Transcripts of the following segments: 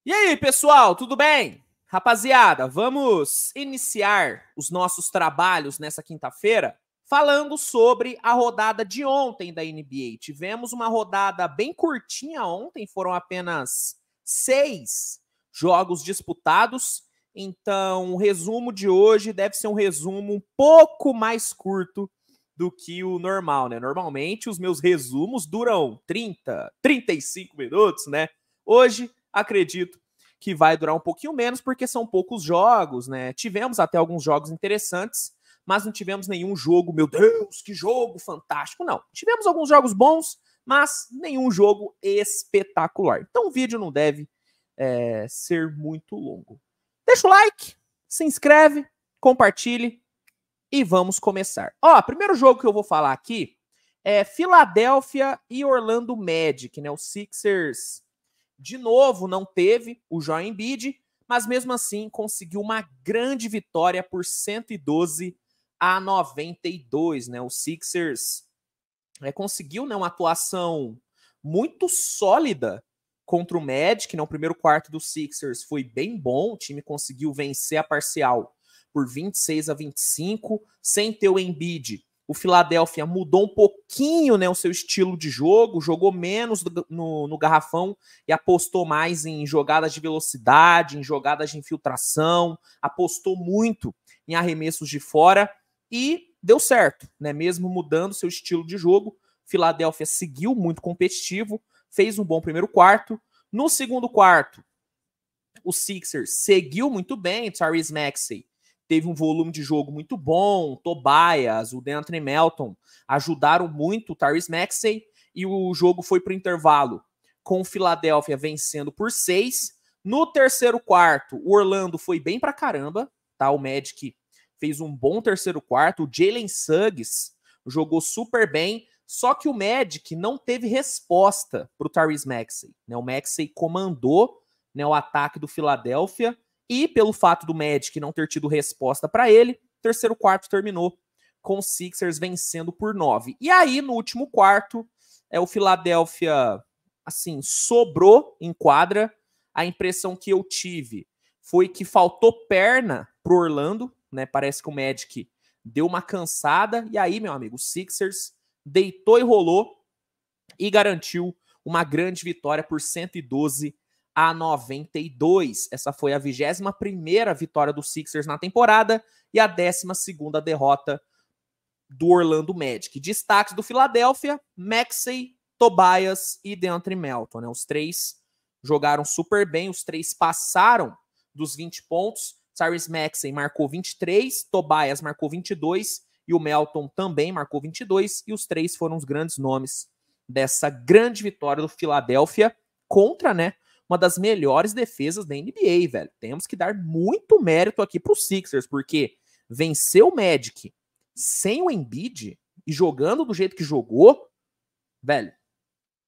E aí, pessoal, tudo bem? Rapaziada, vamos iniciar os nossos trabalhos nessa quinta-feira falando sobre a rodada de ontem da NBA. Tivemos uma rodada bem curtinha ontem, foram apenas 6 jogos disputados. Então, o resumo de hoje deve ser um resumo um pouco mais curto do que o normal, né? Normalmente, os meus resumos duram 30, 35 minutos, né? Hoje, acredito que vai durar um pouquinho menos, porque são poucos jogos, né? Tivemos até alguns jogos interessantes, mas não tivemos nenhum jogo, meu Deus, que jogo fantástico, não. Tivemos alguns jogos bons, mas nenhum jogo espetacular. Então o vídeo não deve ser muito longo. Deixa o like, se inscreve, compartilhe e vamos começar. Ó, primeiro jogo que eu vou falar aqui é Philadelphia e Orlando Magic, né? O Sixers, de novo, não teve o Joel Embiid, mas mesmo assim conseguiu uma grande vitória por 112-92, né? O Sixers conseguiu, né, uma atuação muito sólida contra o Magic, né? O primeiro quarto do Sixers foi bem bom, o time conseguiu vencer a parcial por 26-25, sem ter o Embiid. O Philadelphia mudou um pouquinho, né, o seu estilo de jogo, jogou menos no garrafão e apostou mais em jogadas de velocidade, em jogadas de infiltração, apostou muito em arremessos de fora e deu certo, né? Mesmo mudando seu estilo de jogo, Philadelphia seguiu muito competitivo, fez um bom primeiro quarto. No segundo quarto, o Sixers seguiu muito bem, Tyrese Maxey teve um volume de jogo muito bom, Tobias, o DeAndre Melton ajudaram muito o Tyrese Maxey e o jogo foi para o intervalo com o Philadelphia vencendo por 6. No terceiro quarto, o Orlando foi bem pra caramba, tá? O Magic fez um bom terceiro quarto, o Jalen Suggs jogou super bem, só que o Magic não teve resposta para o Tyrese Maxey, né? O Maxey comandou, né, o ataque do Philadelphia. E pelo fato do Magic não ter tido resposta para ele, o terceiro quarto terminou com o Sixers vencendo por 9. E aí, no último quarto, o Philadelphia, assim, sobrou em quadra. A impressão que eu tive foi que faltou perna pro Orlando, né? Parece que o Magic deu uma cansada. E aí, meu amigo, o Sixers deitou e rolou e garantiu uma grande vitória por 112-92. Essa foi a 21ª vitória do Sixers na temporada e a 12ª derrota do Orlando Magic. Destaques do Philadelphia: Maxey, Tobias e DeAndre Melton, né? Os três jogaram super bem, os três passaram dos 20 pontos. Tyrese Maxey marcou 23, Tobias marcou 22 e o Melton também marcou 22, e os três foram os grandes nomes dessa grande vitória do Philadelphia contra, né, uma das melhores defesas da NBA, velho. Temos que dar muito mérito aqui pro Sixers, porque venceu o Magic sem o Embiid e jogando do jeito que jogou, velho,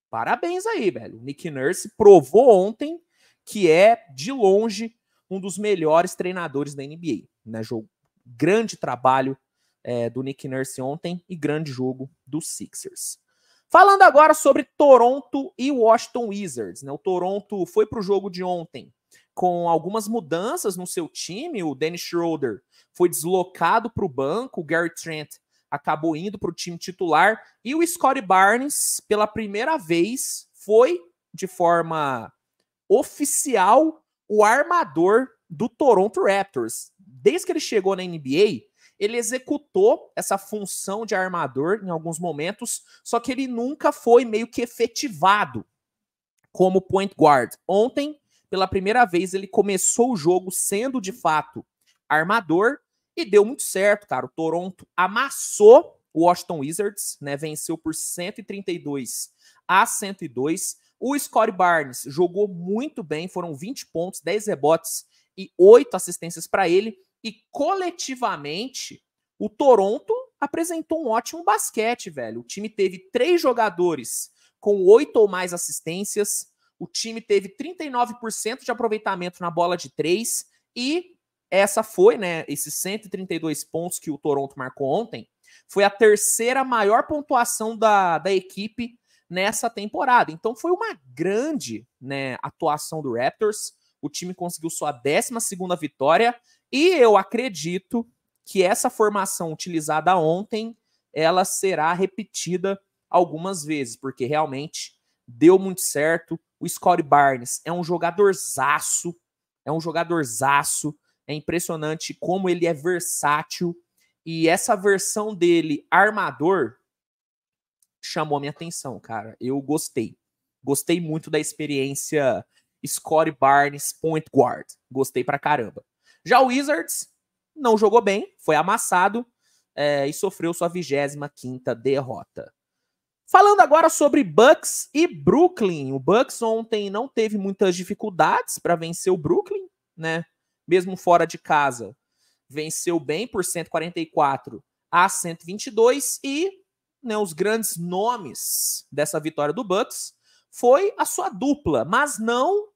parabéns aí, velho. O Nick Nurse provou ontem que é, de longe, um dos melhores treinadores da NBA, né? Grande trabalho do Nick Nurse ontem e grande jogo do Sixers. Falando agora sobre Toronto e Washington Wizards, né? O Toronto foi para o jogo de ontem com algumas mudanças no seu time. O Dennis Schroeder foi deslocado para o banco, o Gary Trent acabou indo para o time titular e o Scottie Barnes, pela primeira vez, foi de forma oficial o armador do Toronto Raptors. Desde que ele chegou na NBA, ele executou essa função de armador em alguns momentos, só que ele nunca foi meio que efetivado como point guard. Ontem, pela primeira vez, ele começou o jogo sendo, de fato, armador e deu muito certo, cara. O Toronto amassou o Washington Wizards, né? Venceu por 132-102. O Scottie Barnes jogou muito bem, foram 20 pontos, 10 rebotes e 8 assistências para ele. E coletivamente, o Toronto apresentou um ótimo basquete, velho. O time teve 3 jogadores com 8 ou mais assistências. O time teve 39% de aproveitamento na bola de 3. E essa foi, né, esses 132 pontos que o Toronto marcou ontem, foi a terceira maior pontuação da equipe nessa temporada. Então foi uma grande, né, atuação do Raptors. O time conseguiu sua 12ª vitória e eu acredito que essa formação utilizada ontem, ela será repetida algumas vezes, porque realmente deu muito certo. O Scottie Barnes é um jogadorzaço, é impressionante como ele é versátil, e essa versão dele, armador, chamou minha atenção, cara. Eu gostei. Gostei muito da experiência Scottie Barnes point guard. Gostei pra caramba. Já o Wizards não jogou bem, foi amassado e sofreu sua 25ª derrota. Falando agora sobre Bucks e Brooklyn. O Bucks ontem não teve muitas dificuldades para vencer o Brooklyn, né? Mesmo fora de casa, venceu bem por 144-122 e, né, os grandes nomes dessa vitória do Bucks foi a sua dupla, mas não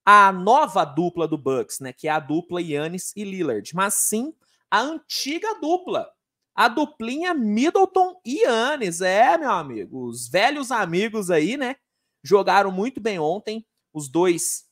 a nova dupla do Bucks, né, que é a dupla Giannis e Lillard, mas sim a antiga dupla, a duplinha Middleton e Giannis. Meu amigo, os velhos amigos aí, né, jogaram muito bem ontem. Os dois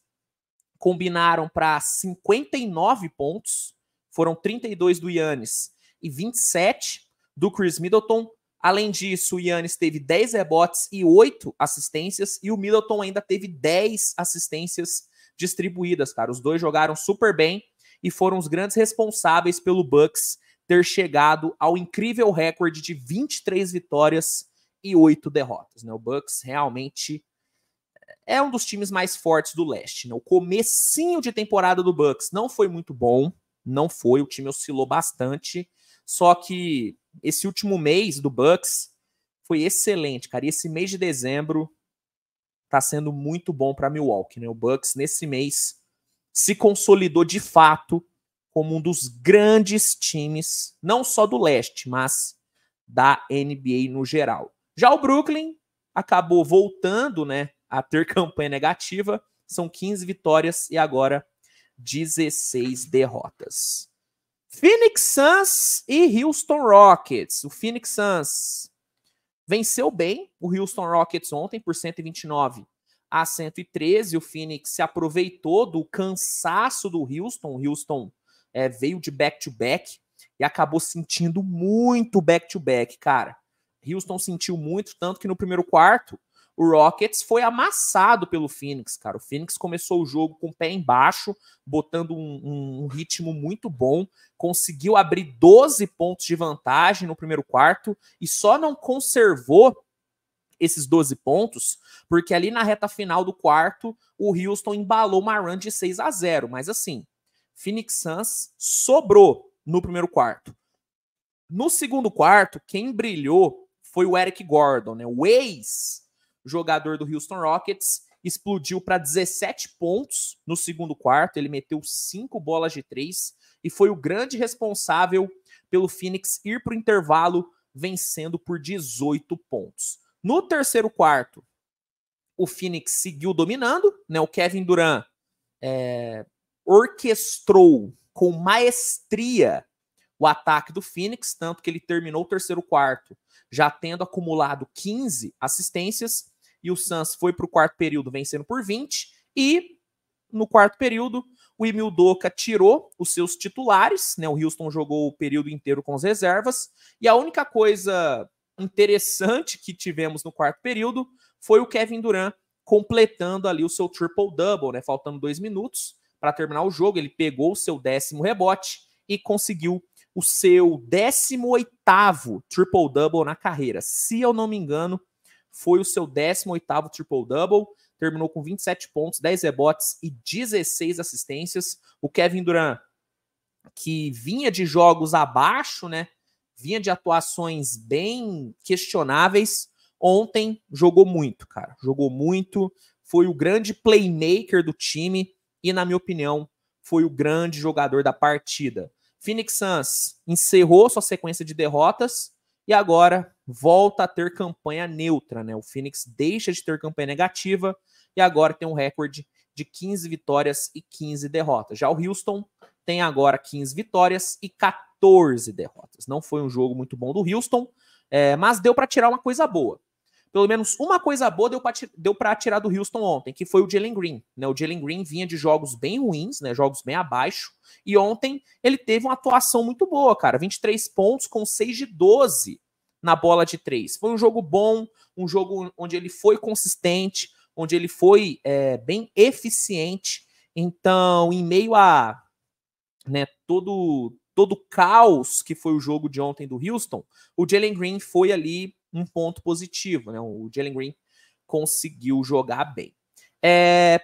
combinaram para 59 pontos, foram 32 do Giannis e 27 do Chris Middleton. Além disso, o Giannis teve 10 rebotes e 8 assistências, e o Middleton ainda teve 10 assistências distribuídas, cara. Os dois jogaram super bem e foram os grandes responsáveis pelo Bucks ter chegado ao incrível recorde de 23 vitórias e 8 derrotas, né? O Bucks realmente é um dos times mais fortes do leste, né? O comecinho de temporada do Bucks não foi muito bom, não foi, o time oscilou bastante, só que esse último mês do Bucks foi excelente, cara. E esse mês de dezembro tá sendo muito bom para Milwaukee, né? O Bucks nesse mês se consolidou de fato como um dos grandes times, não só do leste, mas da NBA no geral. Já o Brooklyn acabou voltando, né, a ter campanha negativa. São 15 vitórias e agora 16 derrotas. Phoenix Suns e Houston Rockets. O Phoenix Suns venceu bem o Houston Rockets ontem por 129-113. O Phoenix se aproveitou do cansaço do Houston. O Houston veio de back-to-back e acabou sentindo muito back-to-back, cara. Houston sentiu muito, tanto que no primeiro quarto o Rockets foi amassado pelo Phoenix, cara. O Phoenix começou o jogo com o pé embaixo, botando um ritmo muito bom, conseguiu abrir 12 pontos de vantagem no primeiro quarto e só não conservou esses 12 pontos porque ali na reta final do quarto o Houston embalou uma run de 6-0, mas assim, Phoenix Suns sobrou no primeiro quarto. No segundo quarto, quem brilhou foi o Eric Gordon, né? O ex-jogador do Houston Rockets, explodiu para 17 pontos no segundo quarto. Ele meteu 5 bolas de 3 e foi o grande responsável pelo Phoenix ir para o intervalo vencendo por 18 pontos. No terceiro quarto, o Phoenix seguiu dominando, né? O Kevin Durant orquestrou com maestria o ataque do Phoenix, tanto que ele terminou o terceiro quarto já tendo acumulado 15 assistências, e o Suns foi para o quarto período vencendo por 20, e no quarto período o Ime Udoka tirou os seus titulares, né? O Houston jogou o período inteiro com as reservas, e a única coisa interessante que tivemos no quarto período foi o Kevin Durant completando ali o seu triple-double, né? Faltando 2 minutos para terminar o jogo, ele pegou o seu 10º rebote e conseguiu o seu 18º triple-double na carreira. Se eu não me engano, foi o seu 18º triple-double. Terminou com 27 pontos, 10 rebotes e 16 assistências. O Kevin Durant, que vinha de jogos abaixo, né? Vinha de atuações bem questionáveis. Ontem jogou muito, cara. Jogou muito. Foi o grande playmaker do time e, na minha opinião, foi o grande jogador da partida. Phoenix Suns encerrou sua sequência de derrotas e agora volta a ter campanha neutra, né? O Phoenix deixa de ter campanha negativa e agora tem um recorde de 15 vitórias e 15 derrotas. Já o Houston tem agora 15 vitórias e 14 derrotas. Não foi um jogo muito bom do Houston, mas deu para tirar uma coisa boa. pelo menos uma coisa boa deu para tirar do Houston ontem, que foi o Jalen Green. Né? O Jalen Green vinha de jogos bem ruins, né? Jogos bem abaixo, e ontem ele teve uma atuação muito boa, cara. 23 pontos com 6 de 12 na bola de 3. Foi um jogo bom, um jogo onde ele foi consistente, onde ele foi bem eficiente. Então, em meio a, né, todo o caos que foi o jogo de ontem do Houston, o Jalen Green foi ali um ponto positivo, né? O Jalen Green conseguiu jogar bem.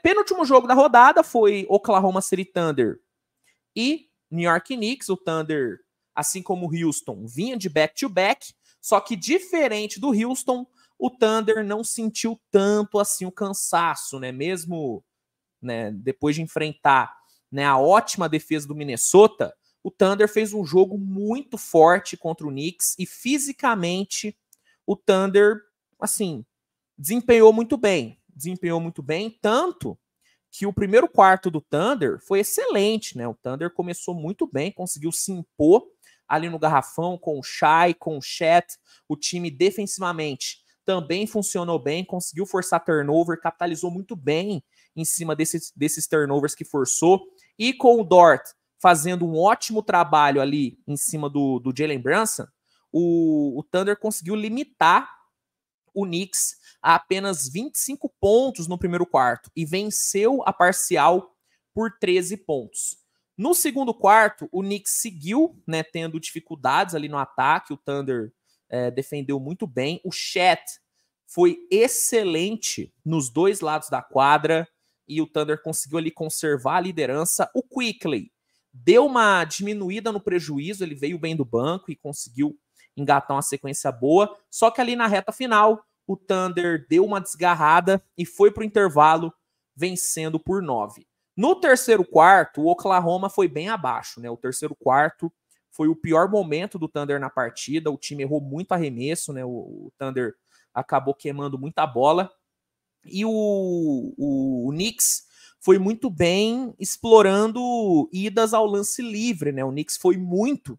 Penúltimo jogo da rodada foi Oklahoma City Thunder e New York Knicks. O Thunder, assim como o Houston, vinha de back-to-back, só que diferente do Houston, o Thunder não sentiu tanto assim o cansaço, né? Mesmo, né, depois de enfrentar, né, a ótima defesa do Minnesota, o Thunder fez um jogo muito forte contra o Knicks e fisicamente o Thunder, assim, desempenhou muito bem, tanto que o primeiro quarto do Thunder foi excelente, né? O Thunder começou muito bem, conseguiu se impor ali no garrafão com o Shai, com o Chet. O time defensivamente também funcionou bem, conseguiu forçar turnover, capitalizou muito bem em cima desses turnovers que forçou. E com o Dort fazendo um ótimo trabalho ali em cima do Jalen Brunson, o Thunder conseguiu limitar o Knicks a apenas 25 pontos no primeiro quarto e venceu a parcial por 13 pontos. No segundo quarto, o Knicks seguiu, né, tendo dificuldades ali no ataque. O Thunder defendeu muito bem. O Chet foi excelente nos dois lados da quadra e o Thunder conseguiu ali conservar a liderança. O Quickley deu uma diminuída no prejuízo, ele veio bem do banco e conseguiu engatar uma sequência boa, só que ali na reta final, o Thunder deu uma desgarrada e foi para o intervalo, vencendo por 9. No terceiro quarto, o Oklahoma foi bem abaixo, né? O terceiro quarto foi o pior momento do Thunder na partida, o time errou muito arremesso, né? O Thunder acabou queimando muita bola, e o Knicks foi muito bem explorando idas ao lance livre, né? O Knicks foi muito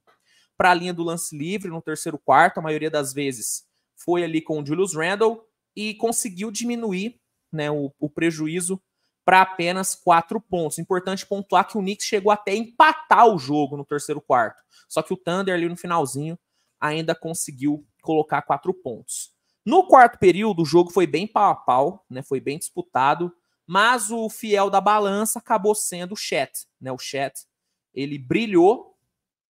para a linha do lance livre no terceiro quarto, a maioria das vezes foi ali com o Julius Randle e conseguiu diminuir, né, o prejuízo para apenas 4 pontos. Importante pontuar que o Knicks chegou até a empatar o jogo no terceiro quarto, só que o Thunder ali no finalzinho ainda conseguiu colocar 4 pontos. No quarto período, o jogo foi bem pau a pau, né, foi bem disputado, mas o fiel da balança acabou sendo o Chet, né? O Chet, ele brilhou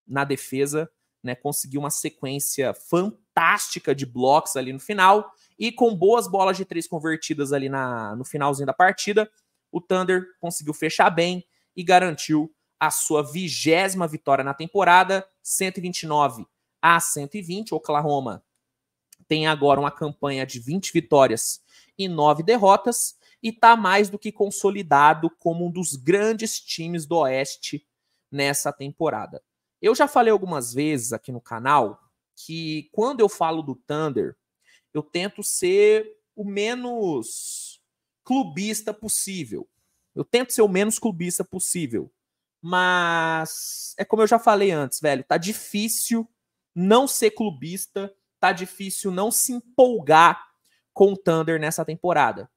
na defesa, né, conseguiu uma sequência fantástica de blocos ali no final e com boas bolas de 3 convertidas ali no finalzinho da partida, o Thunder conseguiu fechar bem e garantiu a sua 20ª vitória na temporada, 129-120. O Oklahoma tem agora uma campanha de 20 vitórias e 9 derrotas e está mais do que consolidado como um dos grandes times do Oeste nessa temporada. Eu já falei algumas vezes aqui no canal que quando eu falo do Thunder, eu tento ser o menos clubista possível. Mas é como eu já falei antes, velho, tá difícil não ser clubista, tá difícil não se empolgar com o Thunder nessa temporada.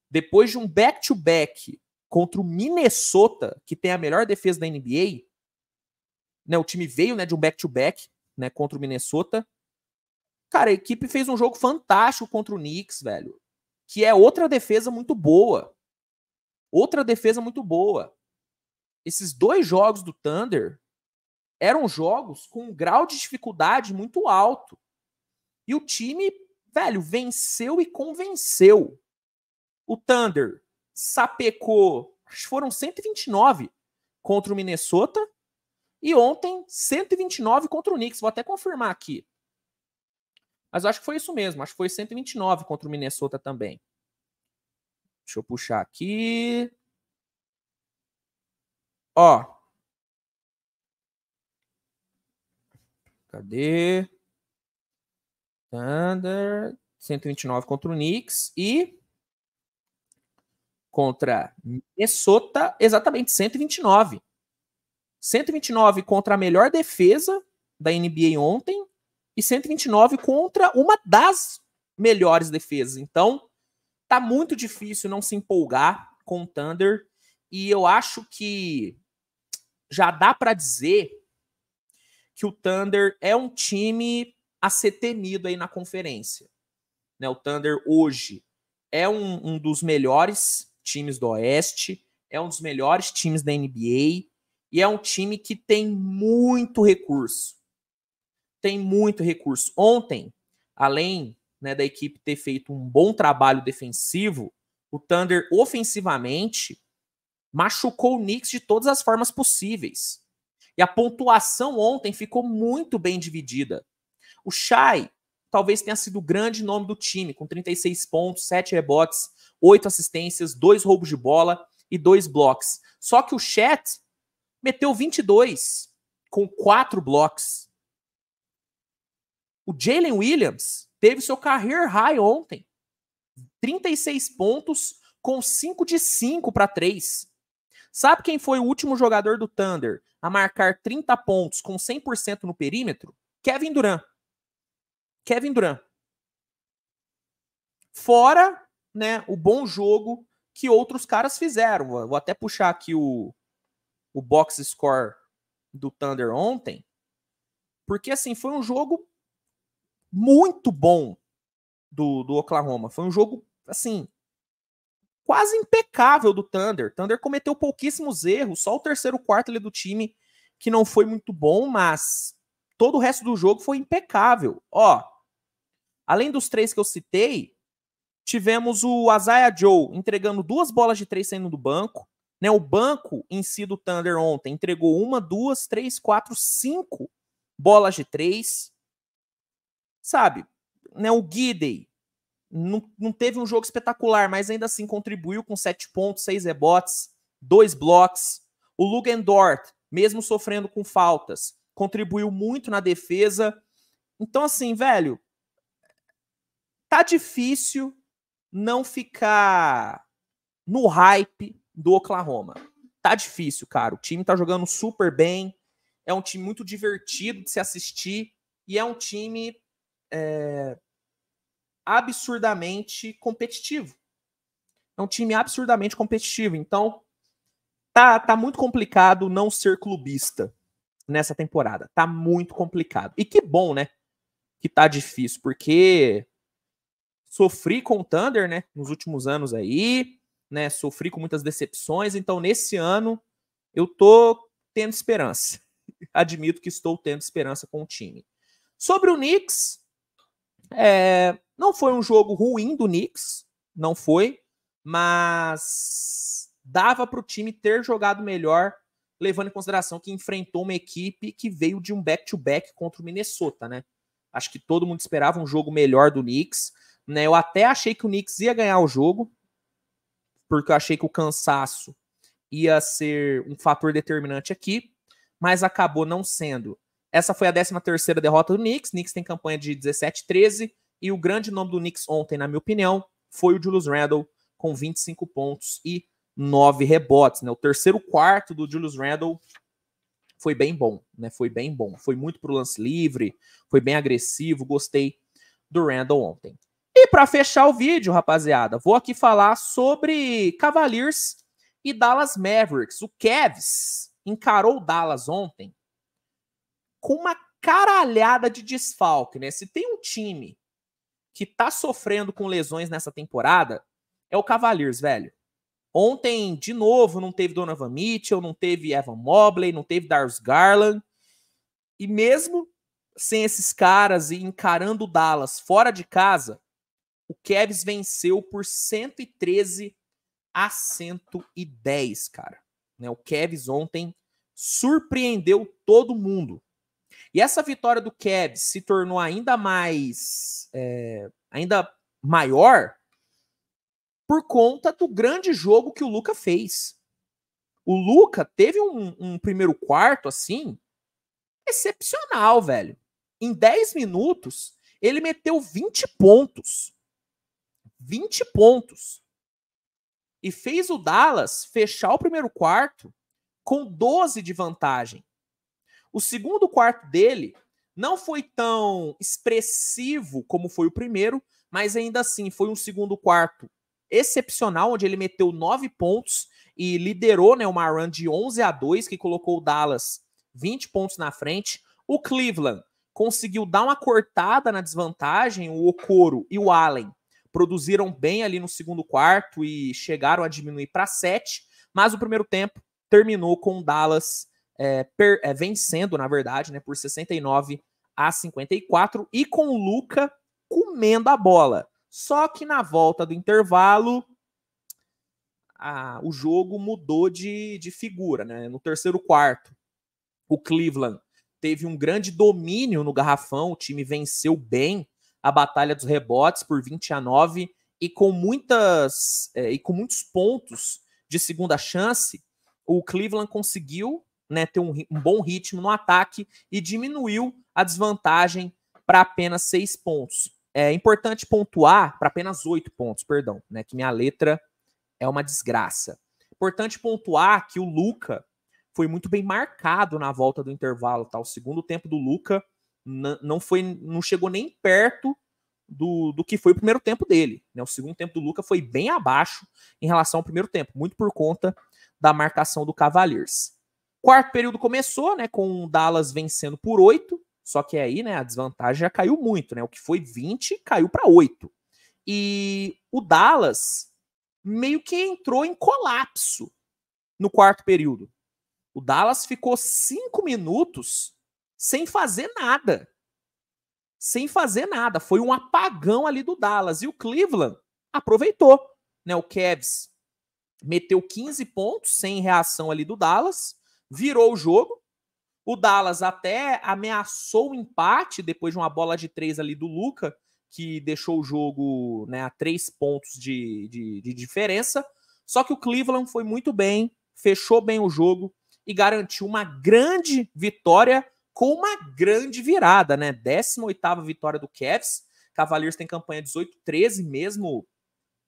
Depois de um back-to-back contra o Minnesota, que tem a melhor defesa da NBA, né, o time veio, né, de um back-to-back, né, contra o Minnesota. Cara, a equipe fez um jogo fantástico contra o Knicks, velho. Que é outra defesa muito boa. Esses 2 jogos do Thunder eram jogos com um grau de dificuldade muito alto. E o time, velho, venceu e convenceu. O Thunder sapecou, acho que foram 129 contra o Minnesota. E ontem, 129 contra o Knicks. Vou até confirmar aqui. Mas eu acho que foi isso mesmo. Acho que foi 129 contra o Minnesota também. Deixa eu puxar aqui. Ó. Cadê? Thunder. 129 contra o Knicks. E contra Minnesota, exatamente, 129. 129 contra a melhor defesa da NBA ontem e 129 contra uma das melhores defesas. Então, tá muito difícil não se empolgar com o Thunder. E eu acho que já dá para dizer que o Thunder é um time a ser temido aí na conferência. Né, o Thunder hoje é um dos melhores times do Oeste, é um dos melhores times da NBA e é um time que tem muito recurso. Tem muito recurso. Ontem, além, né, da equipe ter feito um bom trabalho defensivo, o Thunder ofensivamente machucou o Knicks de todas as formas possíveis. E a pontuação ontem ficou muito bem dividida. O Shai talvez tenha sido o grande nome do time, com 36 pontos, 7 rebotes, 8 assistências, 2 roubos de bola e 2 blocos. Só que o Chet meteu 22 com 4 blocos. O Jalen Williams teve seu career high ontem. 36 pontos com 5 de 5 para 3. Sabe quem foi o último jogador do Thunder a marcar 30 pontos com 100% no perímetro? Kevin Durant. Kevin Durant. Fora, né, o bom jogo que outros caras fizeram. Vou até puxar aqui o box score do Thunder ontem, porque assim, foi um jogo muito bom do Oklahoma. Foi um jogo, assim, quase impecável do Thunder. O Thunder cometeu pouquíssimos erros, só o terceiro quarto ali do time que não foi muito bom, mas todo o resto do jogo foi impecável. Ó, além dos 3 que eu citei, tivemos o Isaiah Joe entregando 2 bolas de 3 saindo do banco. Né, o banco em si do Thunder ontem entregou 1, 2, 3, 4, 5 bolas de 3. Sabe, né, o Giddey não teve um jogo espetacular, mas ainda assim contribuiu com 7 pontos, 6 rebotes, 2 blocos. O Lugendort, mesmo sofrendo com faltas, contribuiu muito na defesa. Então, assim, velho, tá difícil não ficar no hype do Oklahoma. Tá difícil, cara. O time tá jogando super bem. É um time muito divertido de se assistir. E é um time absurdamente competitivo. É um time absurdamente competitivo. Então, tá muito complicado não ser clubista nessa temporada. Tá muito complicado. E que bom, né? Que tá difícil, porque sofri com o Thunder, né? Nos últimos anos aí, né? Sofri com muitas decepções. Então, nesse ano, eu tô tendo esperança. Admito que estou tendo esperança com o time. Sobre o Knicks, não foi um jogo ruim do Knicks, não foi, mas dava para o time ter jogado melhor, levando em consideração que enfrentou uma equipe que veio de um back-to-back contra o Minnesota, né? Acho que todo mundo esperava um jogo melhor do Knicks, né? Eu até achei que o Knicks ia ganhar o jogo, porque eu achei que o cansaço ia ser um fator determinante aqui, mas acabou não sendo. Essa foi a 13ª derrota do Knicks. O Knicks tem campanha de 17-13, e o grande nome do Knicks ontem, na minha opinião, foi o Julius Randle, com 25 pontos e 9 rebotes. Né? O terceiro quarto do Julius Randle foi bem bom, né? Foi bem bom. Foi muito pro lance livre, foi bem agressivo, gostei do Randle ontem. E para fechar o vídeo, rapaziada, vou aqui falar sobre Cavaliers e Dallas Mavericks. O Cavs encarou o Dallas ontem com uma caralhada de desfalque, né? Se tem um time que tá sofrendo com lesões nessa temporada, é o Cavaliers, velho. Ontem, de novo, não teve Donovan Mitchell, não teve Evan Mobley, não teve Darius Garland. E mesmo sem esses caras e encarando o Dallas fora de casa, o Cavs venceu por 113-110, cara. Né? O Cavs ontem surpreendeu todo mundo. E essa vitória do Cavs se tornou ainda mais, ainda maior por conta do grande jogo que o Luka fez. O Luka teve um primeiro quarto, assim, excepcional, velho. Em 10 minutos, ele meteu 20 pontos. 20 pontos. E fez o Dallas fechar o primeiro quarto com 12 de vantagem. O segundo quarto dele não foi tão expressivo como foi o primeiro, mas ainda assim foi um segundo quarto excepcional, onde ele meteu 9 pontos e liderou, né, uma run de 11-2, que colocou o Dallas 20 pontos na frente. O Cleveland conseguiu dar uma cortada na desvantagem, o Okoro e o Allen produziram bem ali no segundo quarto e chegaram a diminuir para 7, mas o primeiro tempo terminou com o Dallas vencendo, na verdade, né, por 69-54 e com o Luka comendo a bola. Só que na volta do intervalo, o jogo mudou de figura, né? No terceiro quarto, o Cleveland teve um grande domínio no garrafão, o time venceu bem a batalha dos rebotes por 20-9 e com muitos pontos de segunda chance, o Cleveland conseguiu, né, ter um bom ritmo no ataque e diminuiu a desvantagem para apenas 6 pontos. É importante pontuar para apenas 8 pontos, perdão, né, que minha letra é uma desgraça. Importante pontuar que o Luka foi muito bem marcado na volta do intervalo, tá? O segundo tempo do Luka não chegou nem perto do que foi o primeiro tempo dele, né? O segundo tempo do Luka foi bem abaixo em relação ao primeiro tempo, muito por conta da marcação do Cavaliers. Quarto período começou, né, com o Dallas vencendo por 8, só que aí, né, a desvantagem já caiu muito, né? O que foi 20 caiu para 8. E o Dallas meio que entrou em colapso no quarto período. O Dallas ficou 5 minutos sem fazer nada. Sem fazer nada. Foi um apagão ali do Dallas. E o Cleveland aproveitou, né? O Cavs meteu 15 pontos sem reação ali do Dallas, virou o jogo. O Dallas até ameaçou o empate depois de uma bola de 3 ali do Luka, que deixou o jogo, né, a 3 pontos de diferença. Só que o Cleveland foi muito bem, fechou bem o jogo e garantiu uma grande vitória com uma grande virada, né? 18ª vitória do Cavs. Cavaliers tem campanha 18-13, mesmo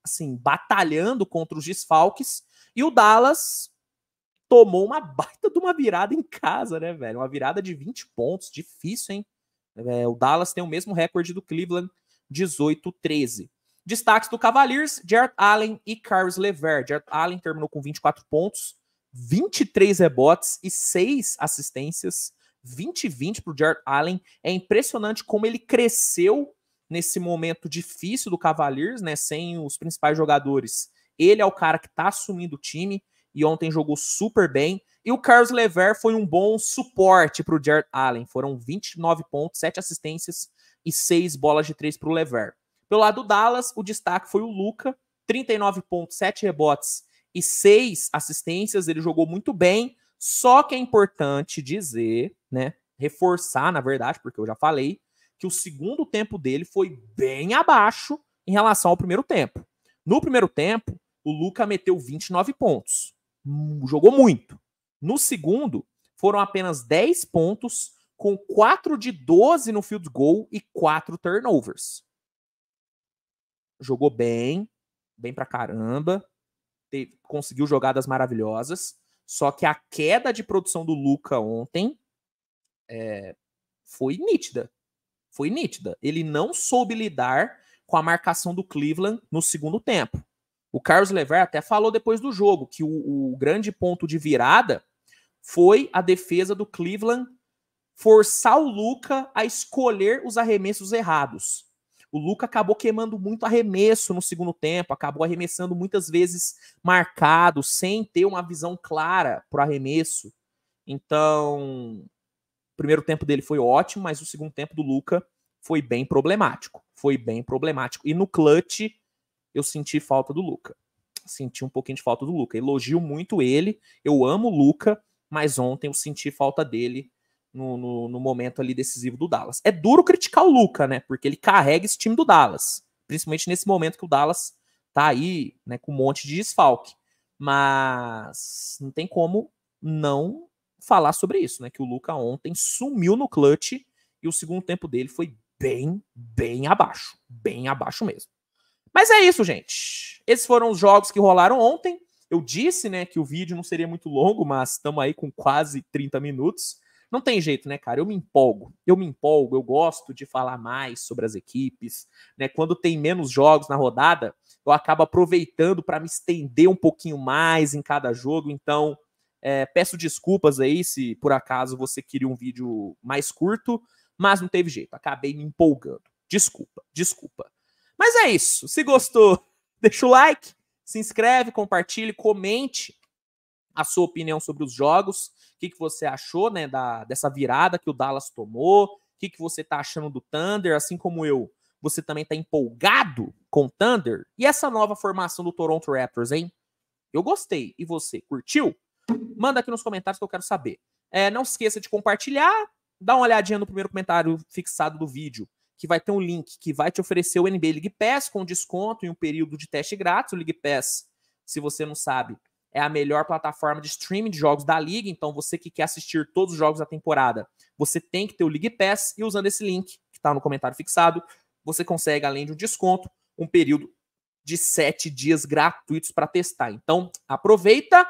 assim, batalhando contra os desfalques. E o Dallas tomou uma baita de uma virada em casa, né, velho? Uma virada de 20 pontos, difícil, hein? O Dallas tem o mesmo recorde do Cleveland, 18-13. Destaques do Cavaliers, Jarrett Allen e Caris LeVert. Jarrett Allen terminou com 24 pontos, 23 rebotes e 6 assistências. 20-20 para o Jarrett Allen. É impressionante como ele cresceu nesse momento difícil do Cavaliers, né? Sem os principais jogadores. Ele é o cara que está assumindo o time e ontem jogou super bem. E o Caris LeVert foi um bom suporte para o Jarrett Allen. Foram 29 pontos, 7 assistências e 6 bolas de 3 para o LeVert. Pelo lado do Dallas, o destaque foi o Luka, 39 pontos, 7 rebotes e 6 assistências. Ele jogou muito bem, só que é importante dizer, né, reforçar, na verdade, porque eu já falei, que o segundo tempo dele foi bem abaixo em relação ao primeiro tempo. No primeiro tempo, o Luka meteu 29 pontos. Jogou muito. No segundo, foram apenas 10 pontos, com 4 de 12 no field goal e 4 turnovers. Jogou bem pra caramba, conseguiu jogadas maravilhosas, só que a queda de produção do Luka ontem foi nítida. Foi nítida. Ele não soube lidar com a marcação do Cleveland no segundo tempo. O Caris LeVert até falou depois do jogo que o grande ponto de virada foi a defesa do Cleveland forçar o Luka a escolher os arremessos errados. O Luka acabou queimando muito arremesso no segundo tempo, acabou arremessando muitas vezes marcado, sem ter uma visão clara para o arremesso. Então, o primeiro tempo dele foi ótimo, mas o segundo tempo do Luka foi bem problemático. Foi bem problemático. E no clutch, eu senti falta do Luka. Senti um pouquinho de falta do Luka. Elogio muito ele, eu amo o Luka, mas ontem eu senti falta dele no momento ali decisivo do Dallas. É duro criticar o Luka, né? Porque ele carrega esse time do Dallas. Principalmente nesse momento que o Dallas tá aí, né, com um monte de desfalque. Mas não tem como não falar sobre isso, né? Que o Luka ontem sumiu no clutch e o segundo tempo dele foi bem abaixo. Bem abaixo mesmo. Mas é isso, gente. Esses foram os jogos que rolaram ontem. Eu disse, né, que o vídeo não seria muito longo, mas estamos aí com quase 30 minutos. não tem jeito, né, cara? Eu me empolgo, eu gosto de falar mais sobre as equipes, né? Quando tem menos jogos na rodada, eu acabo aproveitando para me estender um pouquinho mais em cada jogo, então peço desculpas aí se por acaso você queria um vídeo mais curto, mas não teve jeito, acabei me empolgando. Desculpa. Mas é isso, se gostou, deixa o like, se inscreve, compartilhe, comente a sua opinião sobre os jogos, o que você achou, né, dessa virada que o Dallas tomou, o que você tá achando do Thunder, assim como eu, você também tá empolgado com o Thunder? E essa nova formação do Toronto Raptors, hein? Eu gostei. E você, curtiu? Manda aqui nos comentários que eu quero saber. Não se esqueça de compartilhar, dá uma olhadinha no primeiro comentário fixado do vídeo, que vai ter um link que vai te oferecer o NBA League Pass com desconto em um período de teste grátis. O League Pass, se você não sabe, é a melhor plataforma de streaming de jogos da liga, então você que quer assistir todos os jogos da temporada, você tem que ter o League Pass, e usando esse link, que está no comentário fixado, você consegue, além de um desconto, um período de 7 dias gratuitos para testar. Então, aproveita.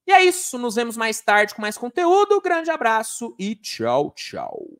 E é isso, nos vemos mais tarde com mais conteúdo. Grande abraço e tchau, tchau.